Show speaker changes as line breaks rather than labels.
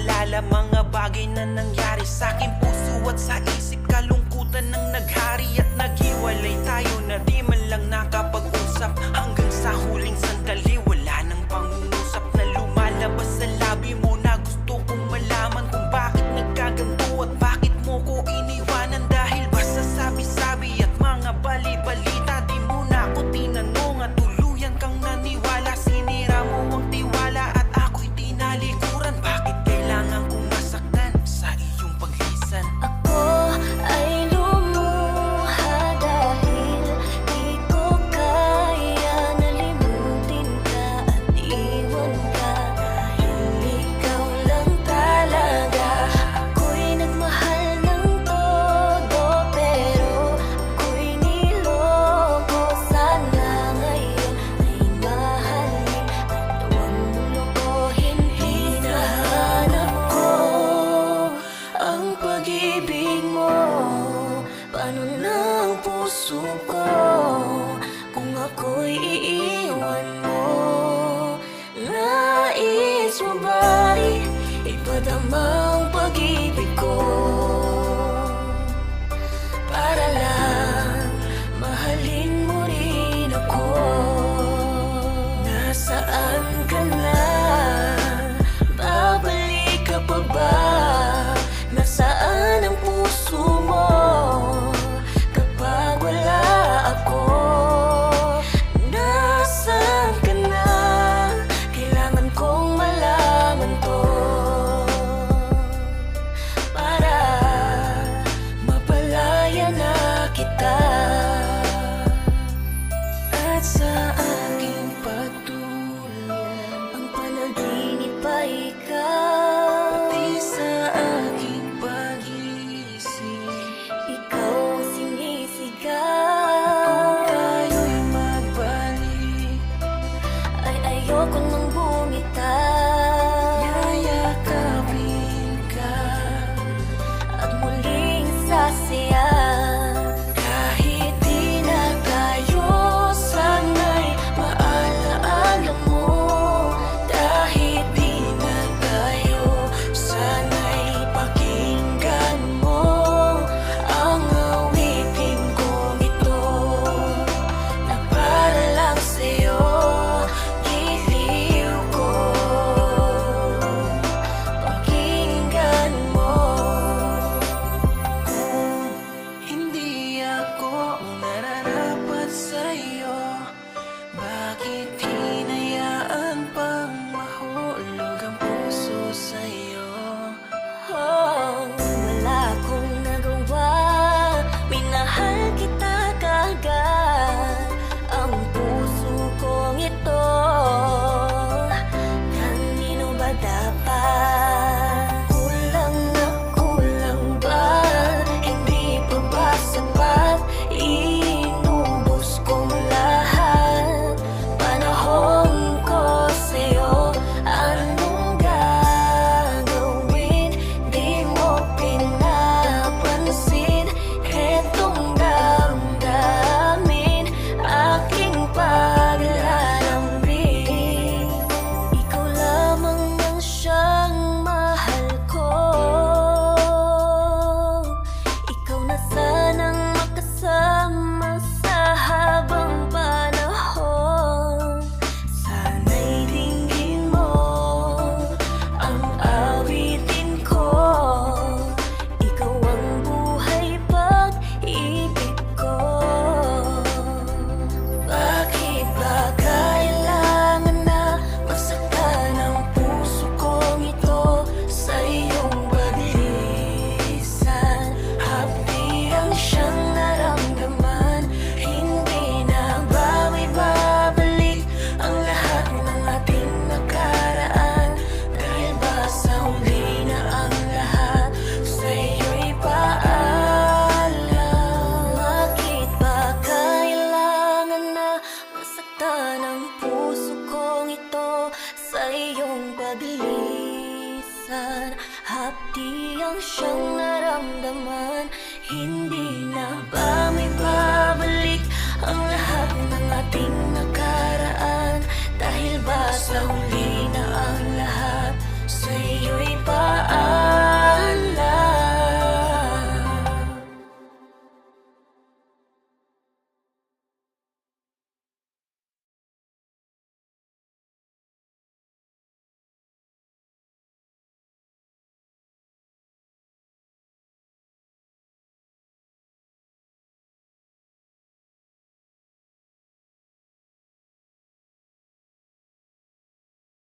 maalala mga bagay na nangyari sa aking puso at sa isip. Kalungkutan ng naghari at naghiwalay tayo na di man lang nakapag-usap. Hanggang sa huling sandali wala nang pangungusap na lumalabas sa labi mo na gusto kong malaman kung bakit nagkaganto at bakit mo ko iniwanan. Dahil ba sa sabi-sabi at mga bali-balita, di mo na ako tinanong at tuluyan kang naniwala. Sinira mo ang tiwala at ako'y tinalikuran. Bakit kailangan kong masaktan sa iyong paglisan?
Ako ay lumuha dahil di ko kaya na limutin ka at iwan ka. Dahil ikaw lang talaga. Ako'y nagmahal ng todo pero ako'y niloko. Sana ngayon ay mahalin at huwag mo lokohin. Hinahanap ko ang pag-ibig mo. Paano ng puso ko kung ako'y iiwan mo? Nais mo ba'y ipadama ang pag-ibig ko para lang mahalin mo rin ako? Nasaan ka na? Babalik ka pa ba? Nasaan ang puso mo kapag wala ako? Nasaan ka na? Kailangan kong malaman to para mapalaya na kita. At sa aking pagtulog ang panaginip ay ikaw. Pati sa aking pag-isip ikaw ang sinisigaw. Kung tayo'y magbalik ay ayoko nang bumitaw. Yayakapin ka at muling sasayaw. Kahit di na tayo, sana'y maalaala mo. Kahit di na tayo, sana'y pakinggan mo ang awitin kong ito na para lang sa'yo. Giliw ko, pakinggan mo. Kung hindi ako nararapat sa'yo, bakit hinayaan pang mahulog ang puso sa'yo? Oh, wala akong nagawa, minahal kita kaagad. Ang puso kong ito, kanino ba dapat? Kulang na kulang ba? Hindi pa ba sapat? Inubos kong lahat panahon ko sa'yo. Anong gagawin? Di mo pinapansin etong damdamin aking paglalambing. Ikaw lamang ang siyang mahal ko. Ikaw na sanang makasama sa habang panahon. Sana'y dinggin mo ang awitin ko. Ikaw ang buhay pag-ibig ko. Bakit ba kailangan na masaktan ang puso kong ito sa iyong paglisan? Hapdi ang siyang naramdaman. Hindi na ba may babalik ang lahat ng ating nakaraan? Dahil ba sa huli na ang lahat sa iyo'y paalam? Bakit ba kailangan na masaktan ang puso kong ito sa iyong paglisan? Hapdi ang siyang naramdaman. Hindi na ba may babalik ang lahat ng ating nakaraan?